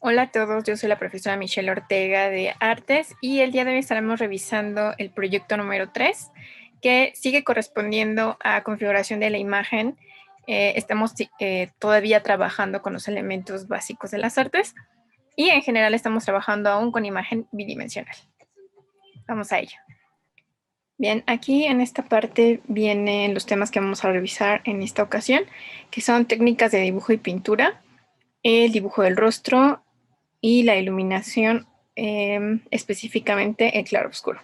Hola a todos, yo soy la profesora Michelle Ortega de Artes y el día de hoy estaremos revisando el proyecto número 3 que sigue correspondiendo a configuración de la imagen. Estamos todavía trabajando con los elementos básicos de las artes y en general estamos trabajando aún con imagen bidimensional. Vamos a ello. Bien, aquí en esta parte vienen los temas que vamos a revisar en esta ocasión, que son técnicas de dibujo y pintura, el dibujo del rostro y la iluminación, específicamente el claroscuro.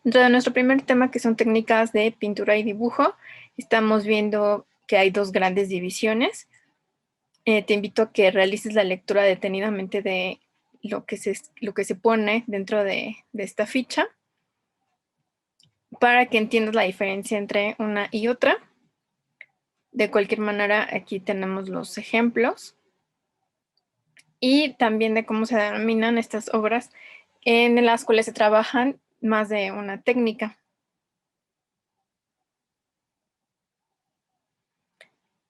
Dentro de nuestro primer tema, que son técnicas de pintura y dibujo, estamos viendo que hay dos grandes divisiones. Te invito a que realices la lectura detenidamente de lo que se pone dentro de esta ficha para que entiendas la diferencia entre una y otra. De cualquier manera, aquí tenemos los ejemplos y también de cómo se denominan estas obras en las cuales se trabajan más de una técnica.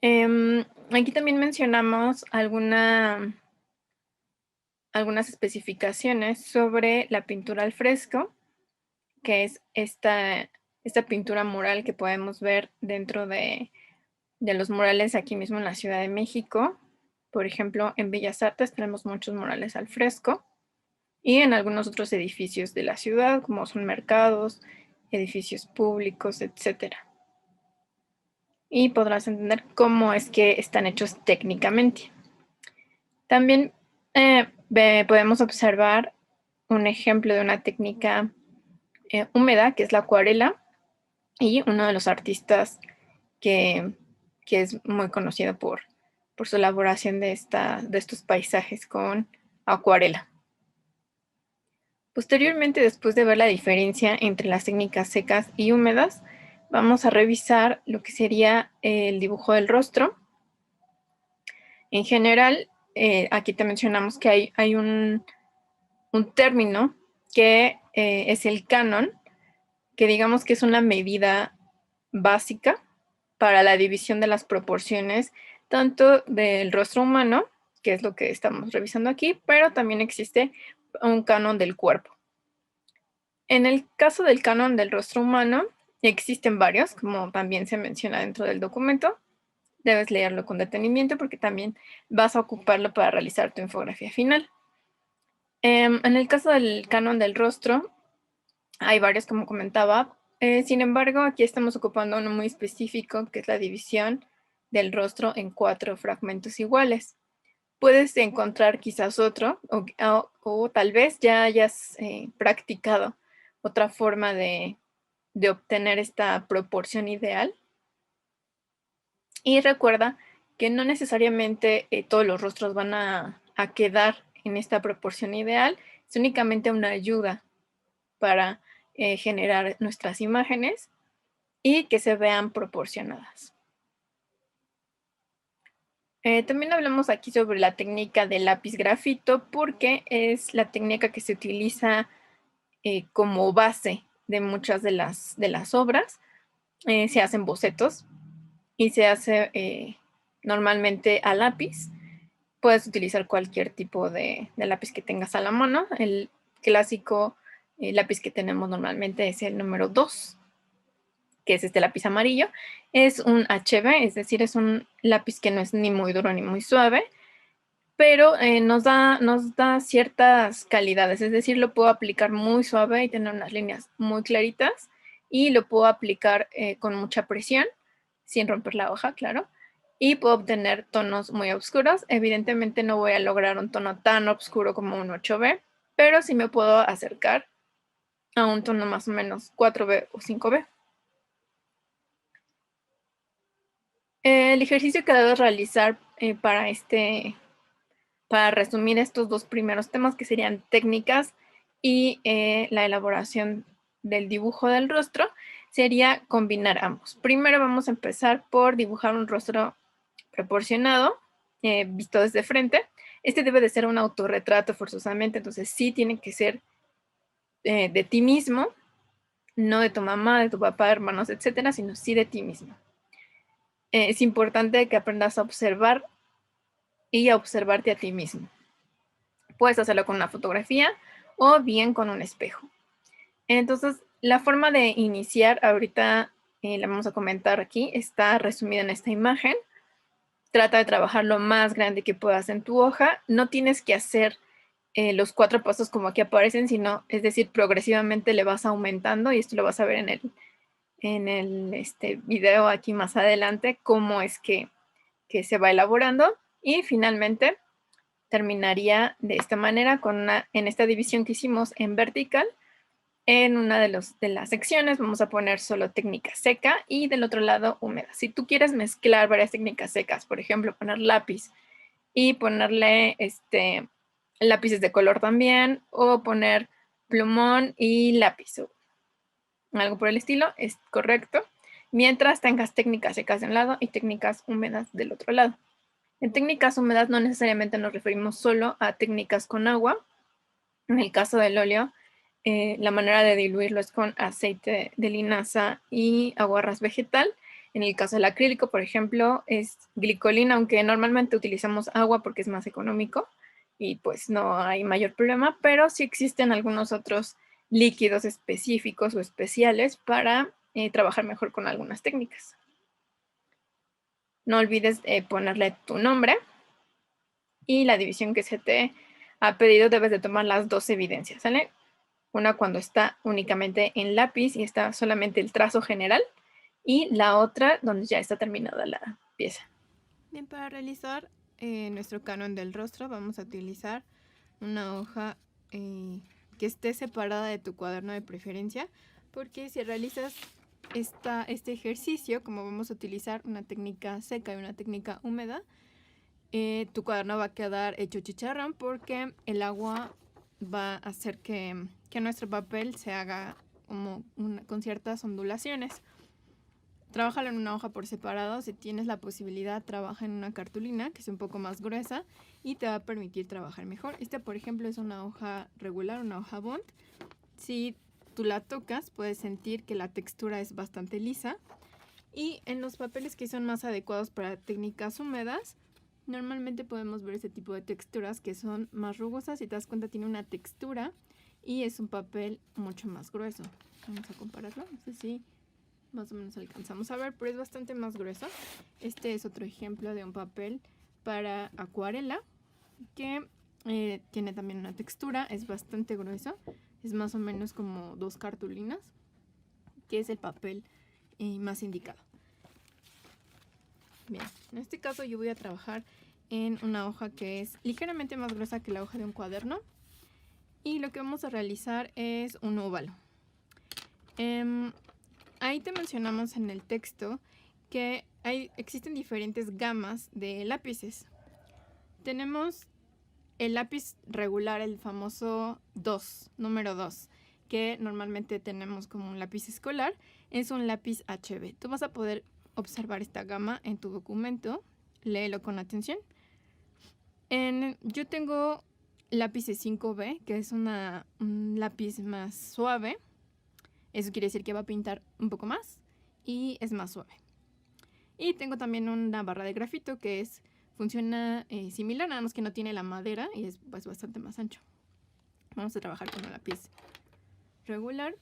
Aquí también mencionamos algunas especificaciones sobre la pintura al fresco, que es esta pintura mural que podemos ver dentro de los murales aquí mismo en la Ciudad de México. Por ejemplo, en Bellas Artes tenemos muchos murales al fresco y en algunos otros edificios de la ciudad, como son mercados, edificios públicos, etcétera. Y podrás entender cómo es que están hechos técnicamente. También podemos observar un ejemplo de una técnica húmeda, que es la acuarela, y uno de los artistas que es muy conocido por su elaboración de estos paisajes con acuarela. Posteriormente, después de ver la diferencia entre las técnicas secas y húmedas, vamos a revisar lo que sería el dibujo del rostro. En general, aquí te mencionamos que hay un término que es el canon, que digamos que es una medida básica para la división de las proporciones, tanto del rostro humano, que es lo que estamos revisando aquí, pero también existe un canon del cuerpo. En el caso del canon del rostro humano, existen varios, como también se menciona dentro del documento. Debes leerlo con detenimiento porque también vas a ocuparlo para realizar tu infografía final. En el caso del canon del rostro, hay varios, como comentaba. Sin embargo, aquí estamos ocupando uno muy específico, que es la división del rostro en 4 fragmentos iguales. Puedes encontrar quizás otro, o tal vez ya hayas practicado otra forma de obtener esta proporción ideal. Y recuerda que no necesariamente todos los rostros van a quedar en esta proporción ideal, es únicamente una ayuda para generar nuestras imágenes y que se vean proporcionadas. También hablamos aquí sobre la técnica del lápiz grafito, porque es la técnica que se utiliza como base de muchas de las obras. Se hacen bocetos y se hace normalmente a lápiz. Puedes utilizar cualquier tipo de lápiz que tengas a la mano. El clásico lápiz que tenemos normalmente es el número 2, que es este lápiz amarillo. Es un HB, es decir, es un lápiz que no es ni muy duro ni muy suave, pero nos da ciertas calidades, es decir, lo puedo aplicar muy suave y tener unas líneas muy claritas, y lo puedo aplicar con mucha presión, sin romper la hoja, claro, y puedo obtener tonos muy oscuros. Evidentemente no voy a lograr un tono tan oscuro como un 8B, pero sí me puedo acercar a un tono más o menos 4B o 5B. El ejercicio que debes realizar para resumir estos dos primeros temas, que serían técnicas y la elaboración del dibujo del rostro, sería combinar ambos. Primero vamos a empezar por dibujar un rostro proporcionado, visto desde frente. Este debe de ser un autorretrato forzosamente, entonces sí tiene que ser de ti mismo, no de tu mamá, de tu papá, hermanos, etcétera, sino sí de ti mismo. Es importante que aprendas a observar y a observarte a ti mismo. Puedes hacerlo con una fotografía o bien con un espejo. Entonces, la forma de iniciar, ahorita la vamos a comentar aquí, está resumida en esta imagen. Trata de trabajar lo más grande que puedas en tu hoja. No tienes que hacer los 4 pasos como aquí aparecen, sino, es decir, progresivamente le vas aumentando, y esto lo vas a ver en el video aquí más adelante, cómo es que se va elaborando. Y finalmente terminaría de esta manera en esta división que hicimos en vertical. En una de las secciones vamos a poner solo técnica seca y del otro lado húmeda. Si tú quieres mezclar varias técnicas secas, por ejemplo, poner lápiz y ponerle lápices de color también, o poner plumón y lápiz o algo por el estilo, es correcto, mientras tengas técnicas secas de un lado y técnicas húmedas del otro lado. En técnicas húmedas no necesariamente nos referimos solo a técnicas con agua. En el caso del óleo, la manera de diluirlo es con aceite de linaza y aguarrás vegetal. En el caso del acrílico, por ejemplo, es glicolina, aunque normalmente utilizamos agua porque es más económico y pues no hay mayor problema, pero sí existen algunos otros líquidos específicos o especiales para trabajar mejor con algunas técnicas. No olvides ponerle tu nombre y la división que se te ha pedido. Debes de tomar las 2 evidencias, ¿sale? Una cuando está únicamente en lápiz y está solamente el trazo general, y la otra donde ya está terminada la pieza. Bien, para realizar nuestro canon del rostro vamos a utilizar una hoja que esté separada de tu cuaderno de preferencia, porque si realizas este ejercicio, como vamos a utilizar una técnica seca y una técnica húmeda, tu cuaderno va a quedar hecho chicharrón, porque el agua va a hacer que nuestro papel se haga como con ciertas ondulaciones. Trabájalo en una hoja por separado. Si tienes la posibilidad, trabaja en una cartulina que es un poco más gruesa y te va a permitir trabajar mejor. Esta, por ejemplo, es una hoja regular, una hoja bond. Si tú la tocas, puedes sentir que la textura es bastante lisa. Y en los papeles que son más adecuados para técnicas húmedas, normalmente podemos ver ese tipo de texturas que son más rugosas. Si te das cuenta, tiene una textura y es un papel mucho más grueso. Vamos a compararlo. No sé si más o menos alcanzamos a ver, pero es bastante más grueso. Este es otro ejemplo de un papel para acuarela que tiene también una textura, es bastante grueso, es más o menos como 2 cartulinas, que es el papel más indicado. Bien, en este caso yo voy a trabajar en una hoja que es ligeramente más gruesa que la hoja de un cuaderno, y lo que vamos a realizar es un óvalo. Ahí te mencionamos en el texto que existen diferentes gamas de lápices. Tenemos el lápiz regular, el famoso 2, número 2, que normalmente tenemos como un lápiz escolar. Es un lápiz HB. Tú vas a poder observar esta gama en tu documento. Léelo con atención. Yo tengo lápices 5B, que es un lápiz más suave. Eso quiere decir que va a pintar un poco más y es más suave. Y tengo también una barra de grafito que funciona similar, nada más que no tiene la madera y es bastante más ancho. Vamos a trabajar con un lápiz regular,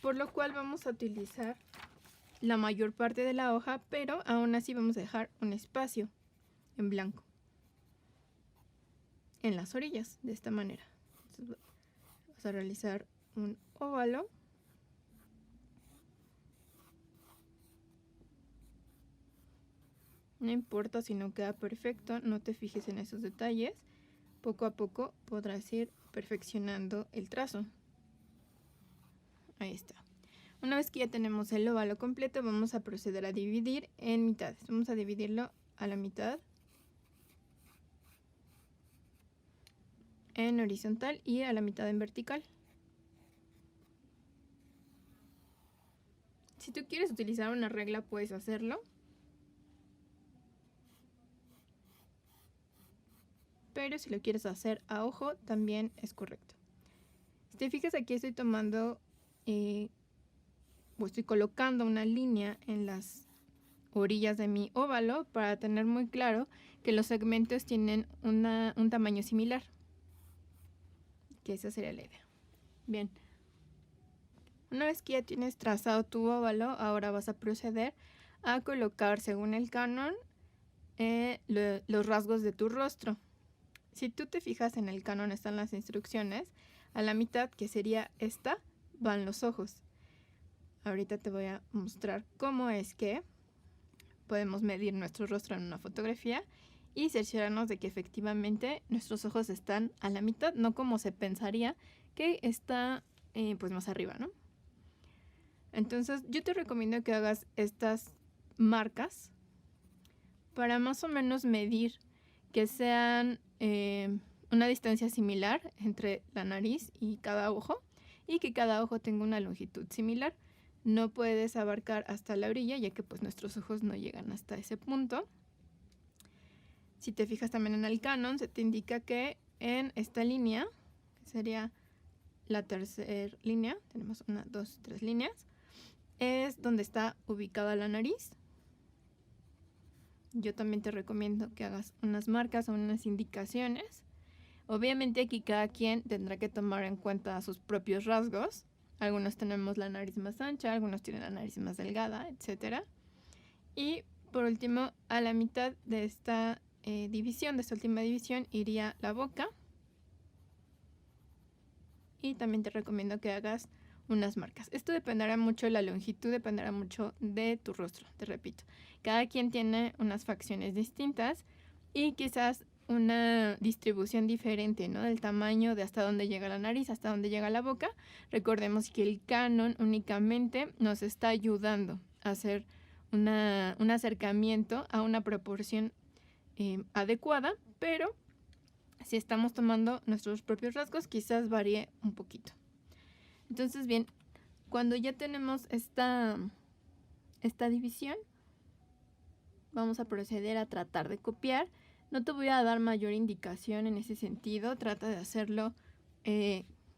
por lo cual vamos a utilizar la mayor parte de la hoja, pero aún así vamos a dejar un espacio en blanco en las orillas, de esta manera. Entonces, vamos a realizar un óvalo. No importa si no queda perfecto, no te fijes en esos detalles. Poco a poco podrás ir perfeccionando el trazo. Ahí está. Una vez que ya tenemos el óvalo completo, vamos a proceder a dividir en mitades. Vamos a dividirlo a la mitad en horizontal y a la mitad en vertical. Si tú quieres utilizar una regla, puedes hacerlo. Pero si lo quieres hacer a ojo, también es correcto. Si te fijas, aquí estoy tomando o estoy colocando una línea en las orillas de mi óvalo para tener muy claro que los segmentos tienen un tamaño similar. Que esa sería la idea. Bien. Una vez que ya tienes trazado tu óvalo, ahora vas a proceder a colocar, según el canon, los rasgos de tu rostro. Si tú te fijas, en el canon están las instrucciones. A la mitad, que sería esta, van los ojos. Ahorita te voy a mostrar cómo es que podemos medir nuestro rostro en una fotografía y cerciorarnos de que efectivamente nuestros ojos están a la mitad, no como se pensaría que está pues más arriba, ¿no? Entonces yo te recomiendo que hagas estas marcas para más o menos medir que sean una distancia similar entre la nariz y cada ojo, y que cada ojo tenga una longitud similar. No puedes abarcar hasta la orilla, ya que pues nuestros ojos no llegan hasta ese punto. Si te fijas también en el canon, se te indica que en esta línea, que sería la tercera línea, tenemos 1, 2, 3 líneas, es donde está ubicada la nariz. Yo también te recomiendo que hagas unas marcas o unas indicaciones. Obviamente aquí cada quien tendrá que tomar en cuenta sus propios rasgos. Algunos tenemos la nariz más ancha, algunos tienen la nariz más delgada, etc. Y por último, a la mitad de esta división, de esta última división, iría la boca. Y también te recomiendo que hagas unas marcas. Esto dependerá mucho de la longitud, dependerá mucho de tu rostro, te repito. Cada quien tiene unas facciones distintas y quizás una distribución diferente, ¿no? Del tamaño de hasta dónde llega la nariz, hasta dónde llega la boca. Recordemos que el canon únicamente nos está ayudando a hacer un acercamiento a una proporción adecuada, pero si estamos tomando nuestros propios rasgos, quizás varíe un poquito. Entonces, bien, cuando ya tenemos esta división, vamos a proceder a tratar de copiar. No te voy a dar mayor indicación en ese sentido. Trata de hacerlo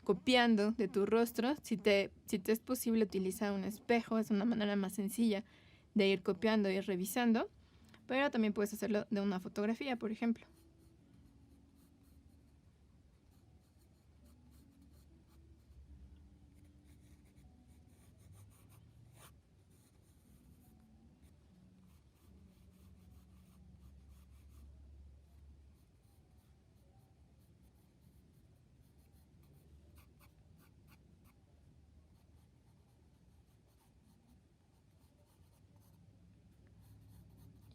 copiando de tu rostro. Si te es posible utilizar un espejo, es una manera más sencilla de ir copiando y ir revisando. Pero también puedes hacerlo de una fotografía, por ejemplo.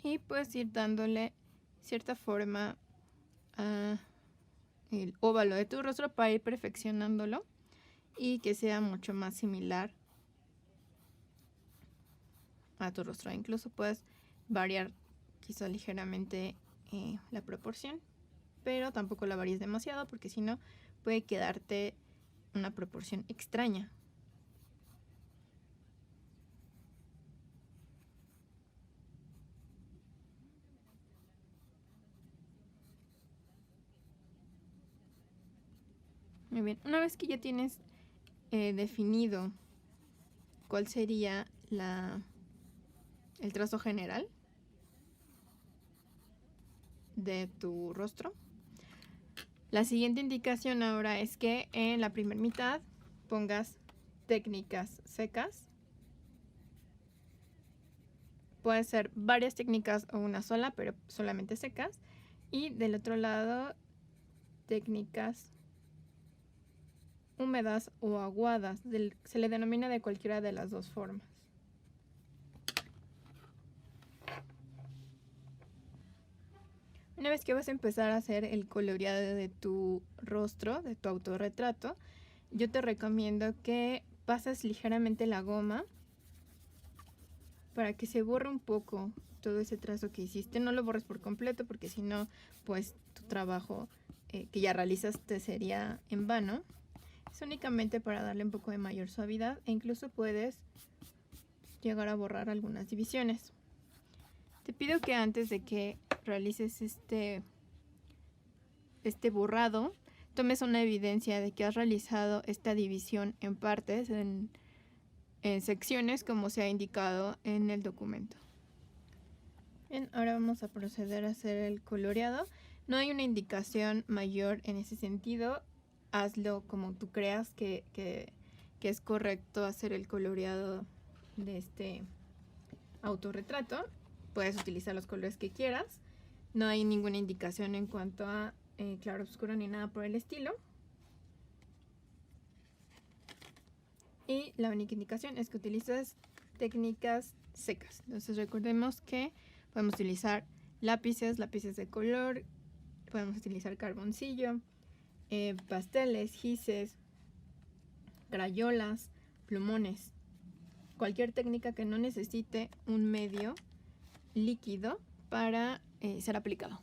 Y puedes ir dándole cierta forma al óvalo de tu rostro para ir perfeccionándolo y que sea mucho más similar a tu rostro. Incluso puedes variar quizá ligeramente la proporción, pero tampoco la varíes demasiado porque si no puede quedarte una proporción extraña. Muy bien, una vez que ya tienes definido cuál sería el trazo general de tu rostro, la siguiente indicación ahora es que en la primera mitad pongas técnicas secas. Puede ser varias técnicas o una sola, pero solamente secas. Y del otro lado, técnicas húmedas o aguadas. Se le denomina de cualquiera de las dos formas. Una vez que vas a empezar a hacer el coloreado de tu rostro, de tu autorretrato, yo te recomiendo que pases ligeramente la goma para que se borre un poco todo ese trazo que hiciste. No lo borres por completo porque si no, pues tu trabajo que ya realizaste sería en vano. Es únicamente para darle un poco de mayor suavidad e incluso puedes llegar a borrar algunas divisiones. Te pido que antes de que realices este borrado, tomes una evidencia de que has realizado esta división en partes, en secciones, como se ha indicado en el documento. Bien, ahora vamos a proceder a hacer el coloreado. No hay una indicación mayor en ese sentido. Hazlo como tú creas que es correcto hacer el coloreado de este autorretrato. Puedes utilizar los colores que quieras. No hay ninguna indicación en cuanto a claro oscuro ni nada por el estilo. Y la única indicación es que utilices técnicas secas. Entonces recordemos que podemos utilizar lápices de color, podemos utilizar carboncillo, pasteles, gises, crayolas, plumones. Cualquier técnica que no necesite un medio líquido para ser aplicado.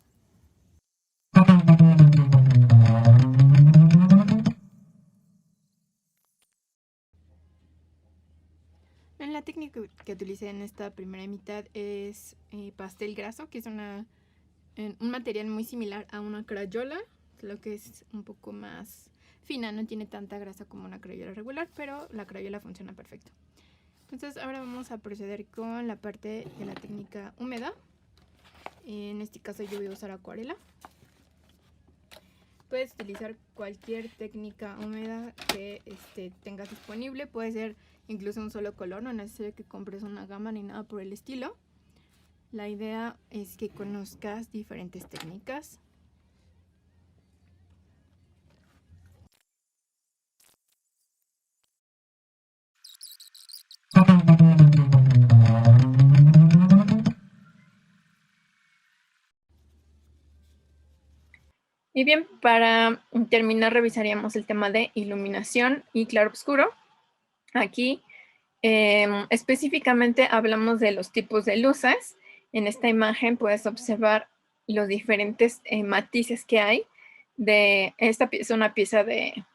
La técnica que utilicé en esta primera mitad es pastel graso, que es un material muy similar a una crayola, lo que es un poco más fina, no tiene tanta grasa como una crayola regular, pero la crayola funciona perfecto. Entonces ahora vamos a proceder con la parte de la técnica húmeda. En este caso yo voy a usar acuarela. Puedes utilizar cualquier técnica húmeda que tengas disponible. Puede ser incluso un solo color, no es necesario que compres una gama ni nada por el estilo. La idea es que conozcas diferentes técnicas. Y bien, para terminar revisaríamos el tema de iluminación y claroscuro. Aquí específicamente hablamos de los tipos de luces. En esta imagen puedes observar los diferentes matices que hay. Esta es una pieza de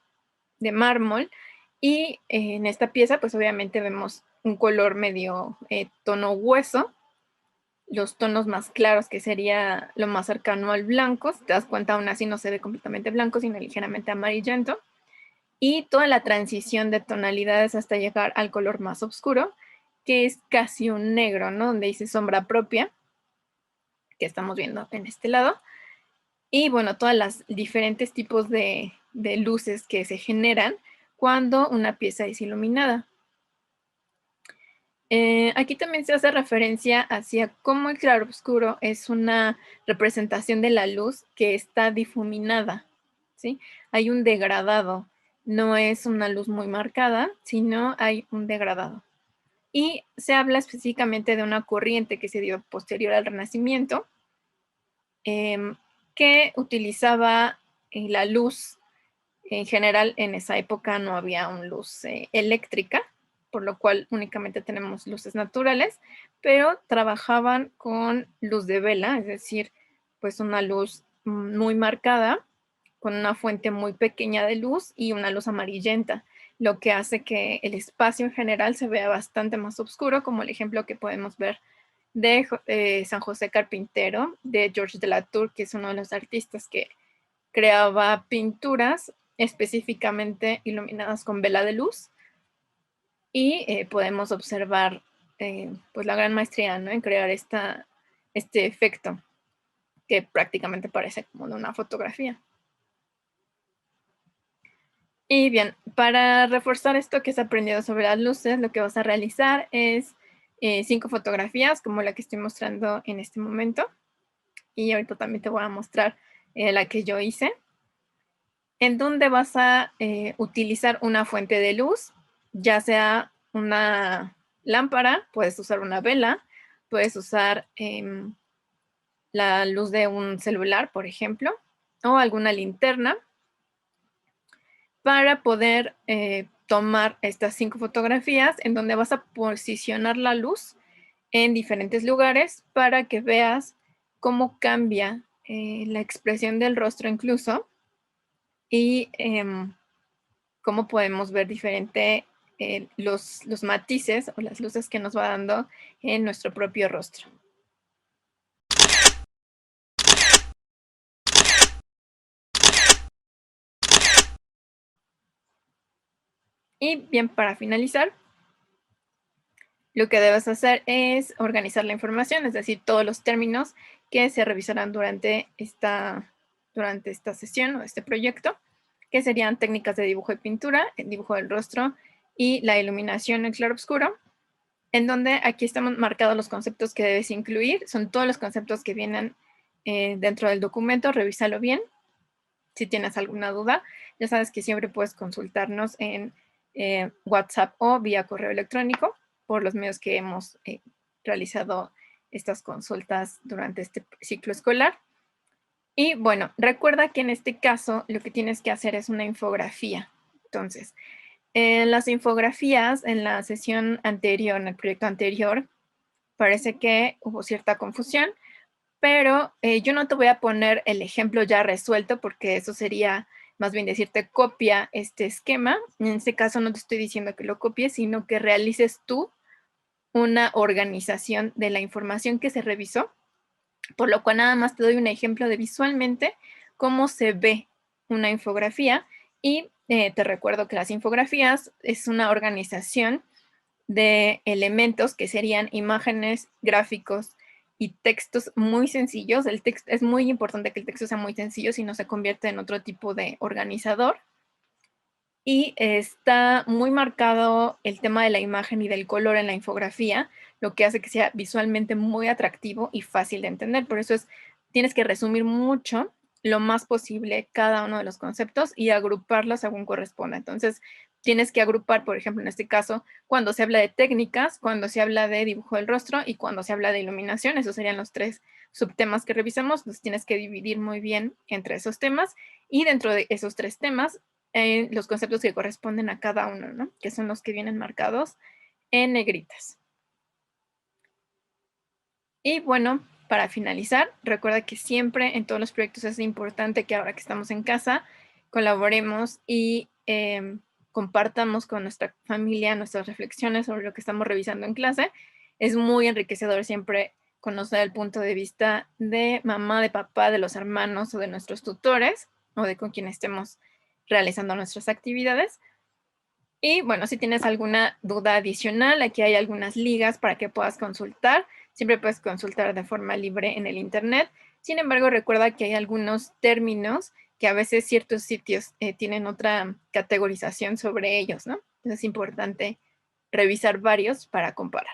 mármol y en esta pieza pues obviamente vemos un color medio tono hueso. Los tonos más claros, que sería lo más cercano al blanco. Si te das cuenta, aún así no se ve completamente blanco, sino ligeramente amarillento. Y toda la transición de tonalidades hasta llegar al color más oscuro, que es casi un negro, ¿no? Donde dice sombra propia, que estamos viendo en este lado. Y bueno, todas las diferentes tipos de luces que se generan cuando una pieza es iluminada. Aquí también se hace referencia hacia cómo el claroscuro es una representación de la luz que está difuminada, ¿sí? Hay un degradado, no es una luz muy marcada, sino hay un degradado. Y se habla específicamente de una corriente que se dio posterior al Renacimiento, que utilizaba la luz. En general, en esa época no había una luz eléctrica, por lo cual únicamente tenemos luces naturales, pero trabajaban con luz de vela, es decir, pues una luz muy marcada, con una fuente muy pequeña de luz y una luz amarillenta, lo que hace que el espacio en general se vea bastante más oscuro, como el ejemplo que podemos ver de San José Carpintero, de Georges de la Tour, que es uno de los artistas que creaba pinturas específicamente iluminadas con vela de luz, y podemos observar pues la gran maestría, ¿no?, en crear este efecto que prácticamente parece como de una fotografía. Y bien, para reforzar esto que has aprendido sobre las luces, lo que vas a realizar es 5 fotografías como la que estoy mostrando en este momento, y ahorita también te voy a mostrar la que yo hice, en donde vas a utilizar una fuente de luz, ya sea una lámpara, puedes usar una vela, puedes usar la luz de un celular, por ejemplo, o alguna linterna, para poder tomar estas 5 fotografías, en donde vas a posicionar la luz en diferentes lugares para que veas cómo cambia la expresión del rostro incluso, y cómo podemos ver diferente los matices o las luces que nos va dando en nuestro propio rostro. Y bien, para finalizar, lo que debes hacer es organizar la información, es decir, todos los términos que se revisarán durante esta sesión o este proyecto, que serían técnicas de dibujo y pintura, el dibujo del rostro y la iluminación en claroscuro, en donde aquí estamos marcados los conceptos que debes incluir. Son todos los conceptos que vienen dentro del documento, revísalo bien. Si tienes alguna duda, ya sabes que siempre puedes consultarnos en WhatsApp o vía correo electrónico por los medios que hemos realizado estas consultas durante este ciclo escolar. Y bueno, recuerda que en este caso lo que tienes que hacer es una infografía. Entonces, en las infografías, en la sesión anterior, en el proyecto anterior, parece que hubo cierta confusión, pero yo no te voy a poner el ejemplo ya resuelto porque eso sería más bien decirte copia este esquema. En este caso no te estoy diciendo que lo copies, sino que realices tú una organización de la información que se revisó, por lo cual nada más te doy un ejemplo de visualmente cómo se ve una infografía y te recuerdo que las infografías es una organización de elementos que serían imágenes, gráficos y textos muy sencillos. El texto es muy importante que el texto sea muy sencillo, si no se convierte en otro tipo de organizador. Y está muy marcado el tema de la imagen y del color en la infografía, lo que hace que sea visualmente muy atractivo y fácil de entender. Por eso tienes que resumir mucho, lo más posible, cada uno de los conceptos y agruparlos según corresponda. Entonces, tienes que agrupar, por ejemplo, en este caso, cuando se habla de técnicas, cuando se habla de dibujo del rostro y cuando se habla de iluminación. Esos serían los 3 subtemas que revisamos. Entonces, tienes que dividir muy bien entre esos temas y dentro de esos 3 temas, los conceptos que corresponden a cada uno, ¿no? Que son los que vienen marcados en negritas. Y bueno, para finalizar, recuerda que siempre en todos los proyectos es importante que ahora que estamos en casa, colaboremos y compartamos con nuestra familia nuestras reflexiones sobre lo que estamos revisando en clase. Es muy enriquecedor siempre conocer el punto de vista de mamá, de papá, de los hermanos o de nuestros tutores o de con quien estemos realizando nuestras actividades. Y bueno, si tienes alguna duda adicional, aquí hay algunas ligas para que puedas consultar. Siempre puedes consultar de forma libre en el internet. Sin embargo, recuerda que hay algunos términos que a veces ciertos sitios tienen otra categorización sobre ellos, ¿no? Entonces es importante revisar varios para comparar.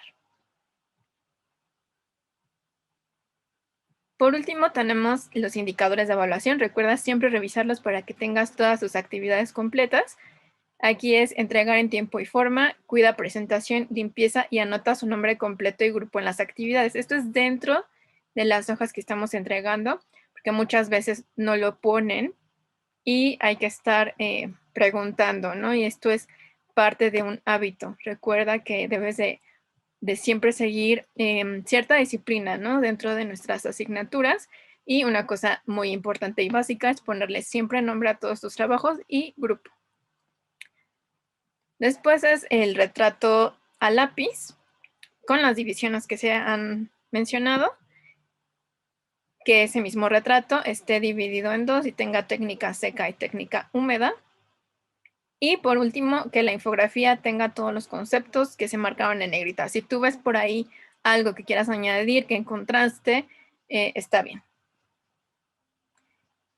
Por último, tenemos los indicadores de evaluación. Recuerda siempre revisarlos para que tengas todas tus actividades completas. Aquí es entregar en tiempo y forma, cuida presentación, limpieza y anota su nombre completo y grupo en las actividades. Esto es dentro de las hojas que estamos entregando, porque muchas veces no lo ponen y hay que estar preguntando, ¿no? Y esto es parte de un hábito. Recuerda que debes de siempre seguir cierta disciplina, ¿no? Dentro de nuestras asignaturas. Y una cosa muy importante y básica es ponerle siempre nombre a todos tus trabajos y grupo. Después es el retrato a lápiz con las divisiones que se han mencionado, que ese mismo retrato esté dividido en 2 y tenga técnica seca y técnica húmeda. Y por último, que la infografía tenga todos los conceptos que se marcaron en negrita. Si tú ves por ahí algo que quieras añadir, que encontraste, está bien.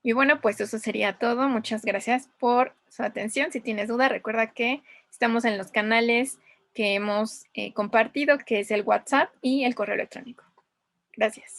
Y bueno, pues eso sería todo. Muchas gracias por su atención. Si tienes duda, recuerda que estamos en los canales que hemos compartido, que es el WhatsApp y el correo electrónico. Gracias.